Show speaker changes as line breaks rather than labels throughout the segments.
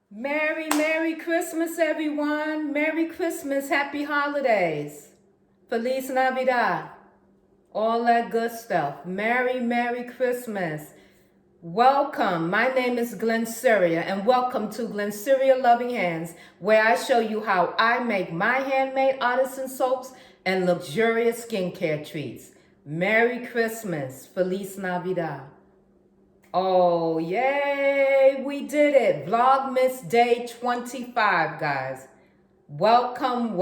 Merry Christmas, everyone. Merry Christmas, happy holidays. Feliz Navidad. All that good stuff. Merry Christmas. Welcome. My name is Glennceria, and welcome to GlennceriaLoving Hands, where I show you how I make my handmade artisan soaps and luxurious skincare treats. Merry Christmas. Feliz Navidad. Oh, yay, we did it. Vlogmas day 25, guys. Welcome.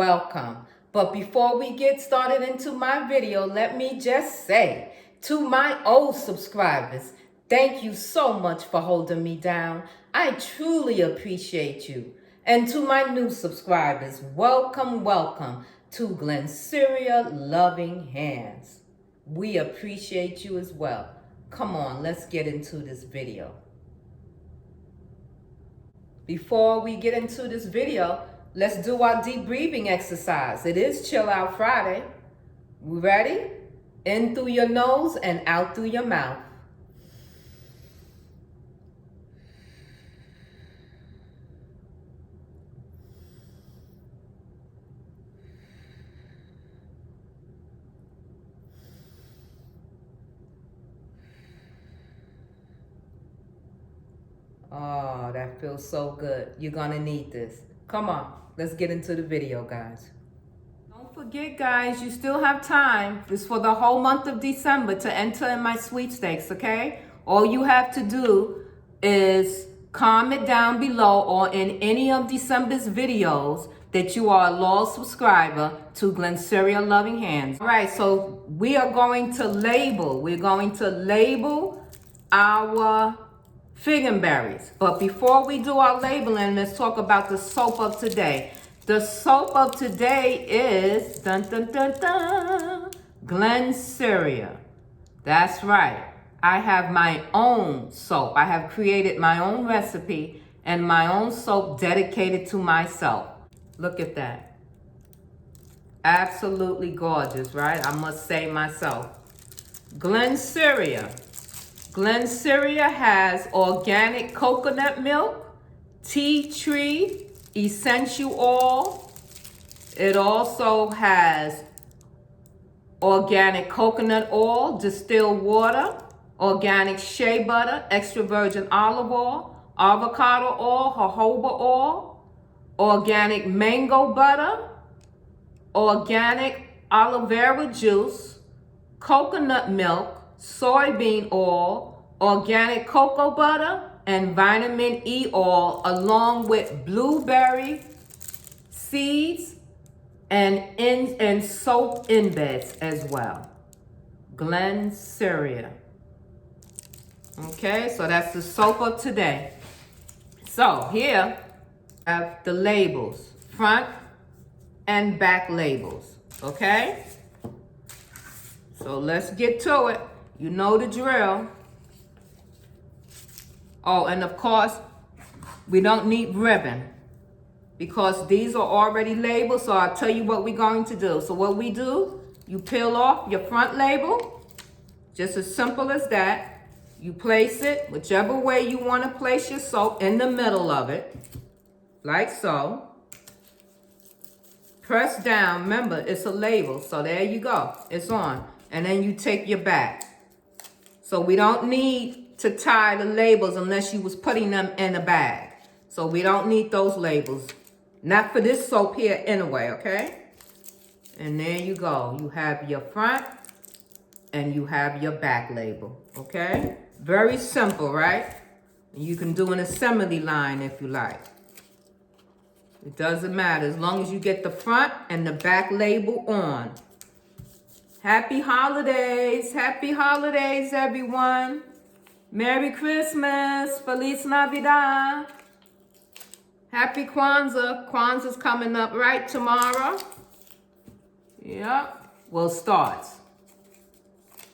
But before we get started into my video, let me just say to my old subscribers, thank you so much for holding me down. I truly appreciate you. And to my new subscribers, welcome to GlennceriaLoving Hands. We appreciate you as well. Come on, let's get into this video. Before we get into this video, let's do our deep breathing exercise. It is Chill Out Friday. We ready? In through your nose and out through your mouth. Oh, that feels so good. You're gonna need this. Come on, let's get into the video, guys. Don't forget, guys, you still have time. It's for the whole month of December to enter in my sweepstakes, okay? All you have to do is comment down below or in any of December's videos that you are a loyal subscriber to GlennceriaLoving Hands. All right, so we are going to label. We're going to label our Figgenberries. But before we do our labeling, let's talk about the soap of today. The soap of today is Glennceria. That's right. I have my own soap. I have created my own recipe and my own soap dedicated to myself. Look at that. Absolutely gorgeous, right? I must say myself. Glennceria. Glennceria has organic coconut milk, tea tree, essential oil. It also has organic coconut oil, distilled water, organic shea butter, extra virgin olive oil, avocado oil, jojoba oil, organic mango butter, organic aloe vera juice, coconut milk, soybean oil, organic cocoa butter, and vitamin E oil, along with blueberry seeds and soap embeds as well. Glennceria. Okay, so that's the soap of today. So here I have the labels, front and back labels, okay? So let's get to it. You know the drill. Oh, and of course, we don't need ribbon because these are already labeled. So I'll tell you what we're going to do. So what we do, you peel off your front label, just as simple as that. You place it whichever way you want to place your soap, in the middle of it, like so. Press down. Remember, it's a label. So there you go. It's on. And then you take your back. So we don't need to tie the labels unless you was putting them in a bag. So we don't need those labels. Not for this soap here anyway, okay? And there you go. You have your front and you have your back label, okay? Very simple, right? You can do an assembly line if you like. It doesn't matter as long as you get the front and the back label on. Happy holidays, everyone. Merry Christmas, Feliz Navidad. Happy Kwanzaa. Kwanzaa's coming up right tomorrow. Yep, we'll start.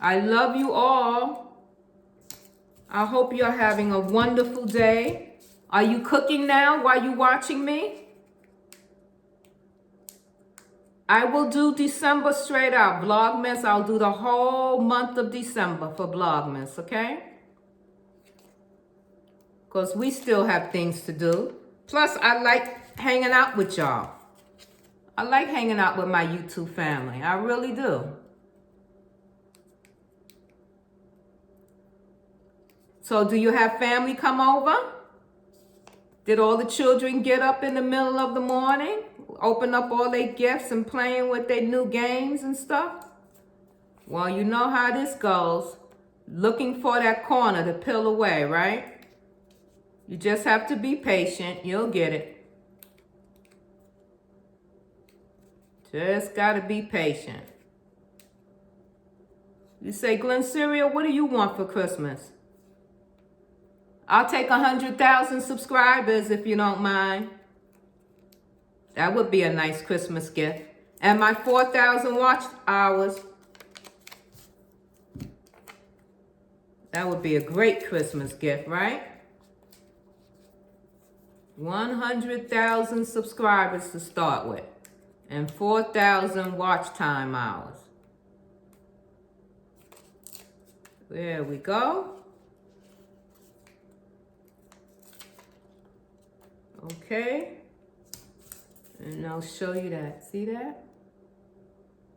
I love you all. I hope you're having a wonderful day. Are you cooking now while you're watching me? I will do December straight out. Vlogmas, I'll do the whole month of December for Vlogmas, okay? Because we still have things to do. Plus, I like hanging out with y'all. I like hanging out with my YouTube family. I really do. So do you have family come over? Did all the children get up in the middle of the morning, open up all their gifts and playing with their new games and stuff? Well, you know how this goes. Looking for that corner to peel away, right? You just have to be patient. You'll get it. Just gotta be patient. You say, Glennceria, what do you want for Christmas? I'll take 100,000 subscribers if you don't mind. That would be a nice Christmas gift. And my 4,000 watch hours. That would be a great Christmas gift, right? 100,000 subscribers to start with. And 4,000 watch time hours. There we go. Okay. And I'll show you that. See that?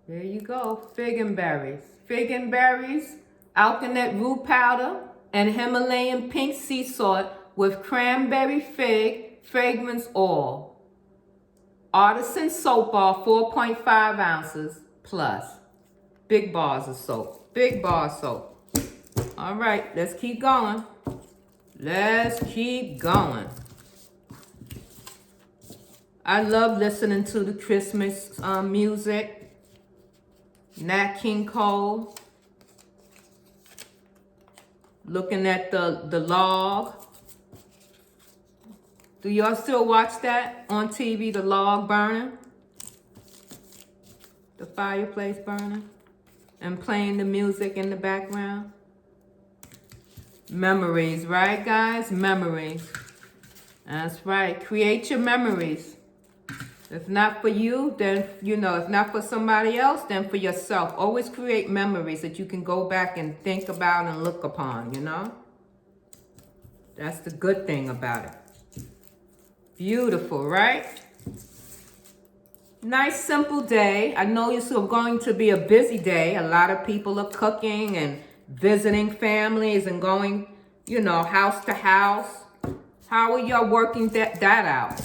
There you go. Fig and berries. Fig and berries, alkanet root powder, and Himalayan pink sea salt with cranberry fig fragrance oil. Artisan soap bar, 4.5 ounces plus. Big bars of soap. Big bar soap. All right, let's keep going. Let's keep going. I love listening to the Christmas music. Nat King Cole. Looking at the log. Do y'all still watch that on TV, the log burning? The fireplace burning? And playing the music in the background? Memories, right guys? Memories. That's right. Create your memories. If not for you, then, you know, if not for somebody else, then for yourself. Always create memories that you can go back and think about and look upon, you know? That's the good thing about it. Beautiful, right? Nice, simple day. I know it's going to be a busy day. A lot of people are cooking and visiting families and going, you know, house to house. How are y'all working that out?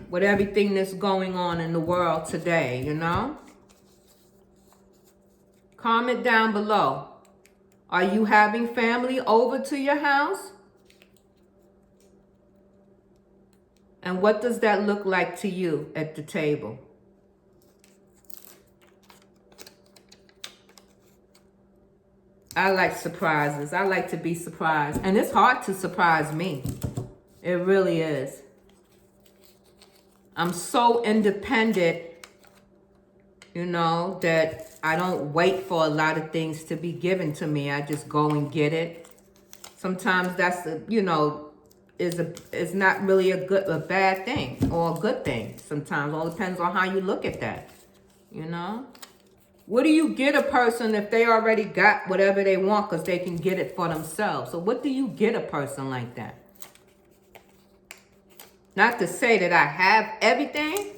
With everything that's going on in the world today, you know? Comment down below. Are you having family over to your house? And what does that look like to you at the table? I like surprises. I like to be surprised. And it's hard to surprise me. It really is. I'm so independent, you know, that I don't wait for a lot of things to be given to me. I just go and get it. Sometimes that's, you know, is not really a bad thing or a good thing. Sometimes it all depends on how you look at that, you know. What do you get a person if they already got whatever they want because they can get it for themselves? So what do you get a person like that? Not to say that I have everything,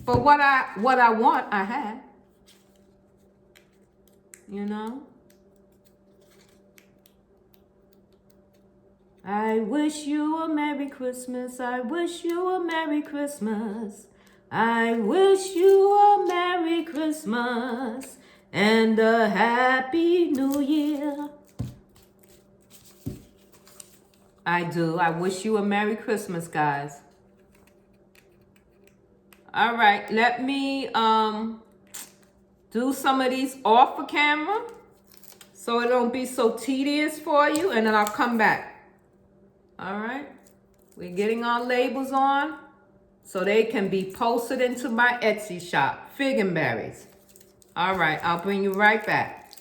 but what I want, I have. You know? I wish you a Merry Christmas. I wish you a Merry Christmas. I wish you a Merry Christmas and a Happy New Year. I do. I wish you a Merry Christmas, guys. All right, let me do some of these off the camera so it don't be so tedious for you, and then I'll come back. All right, we're getting our labels on so they can be posted into my Etsy shop, Fig and Berries. All right, I'll bring you right back.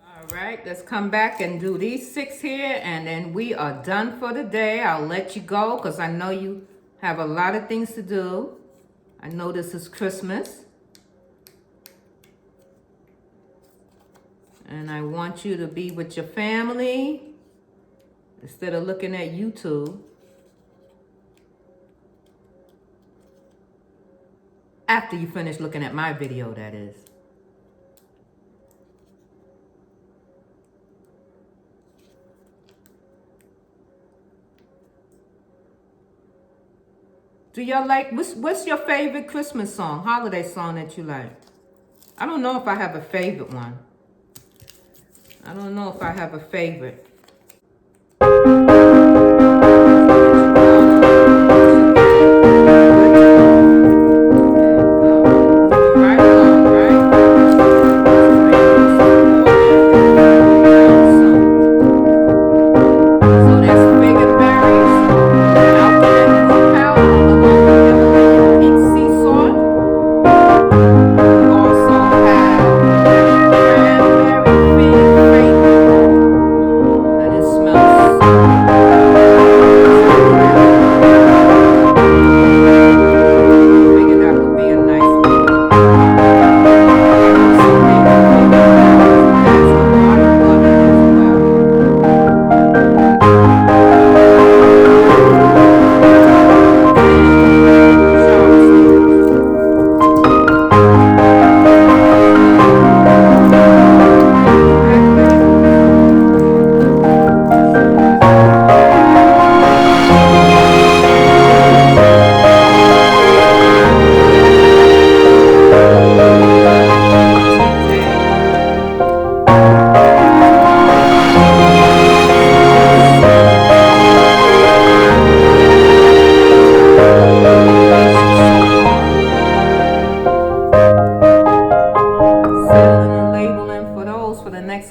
All right, let's come back and do these 6 here, and then we are done for the day. I'll let you go because I know you have a lot of things to do. I know this is Christmas. And I want you to be with your family. instead of looking at YouTube. After you finish looking at my video, that is. Do y'all like, what's your favorite Christmas song, holiday song that you like? I don't know if I have a favorite one. I don't know if I have a favorite.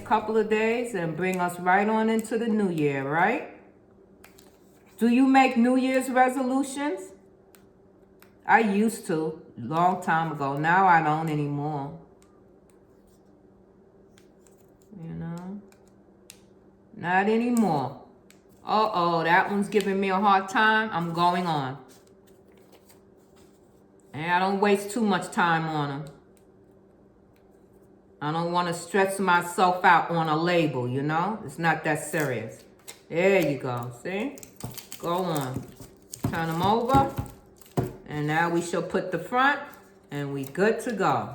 Couple of days and bring us right on into the new year, right? Do you make New Year's resolutions? I used to, long time ago. Now I don't anymore. You know? Not anymore. Uh-oh, that one's giving me a hard time. I'm going on. And I don't waste too much time on them. I don't want to stress myself out on a label, you know? It's not that serious. There you go, see? Go on. Turn them over. And now we shall put the front, and we good to go.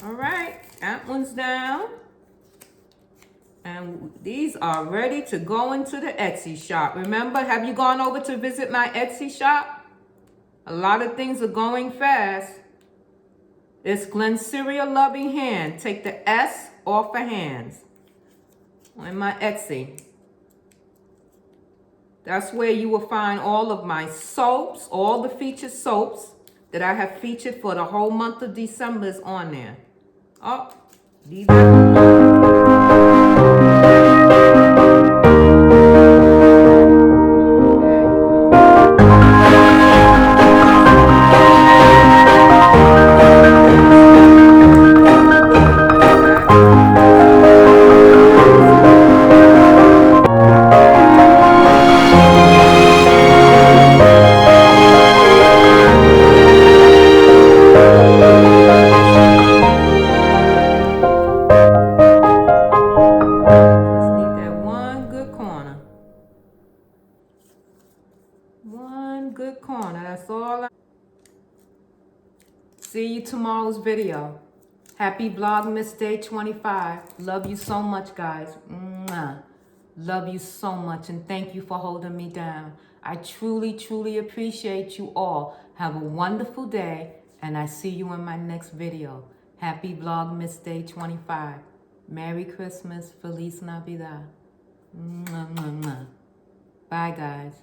All right, that one's down. And these are ready to go into the Etsy shop. Remember, have you gone over to visit my Etsy shop? A lot of things are going fast. It's GlennceriaLoving hand. Take the S off of hands on my Etsy. That's where you will find all of my soaps, all the featured soaps that I have featured for the whole month of December is on there. Oh, leave that alone. See you tomorrow's video. Happy Vlogmas Day 25. Love you so much, guys. Mwah. Love you so much, and thank you for holding me down. I truly, truly appreciate you all. Have a wonderful day, and I see you in my next video. Happy Vlogmas Day 25. Merry Christmas. Feliz Navidad. Mwah, mwah, mwah. Bye, guys.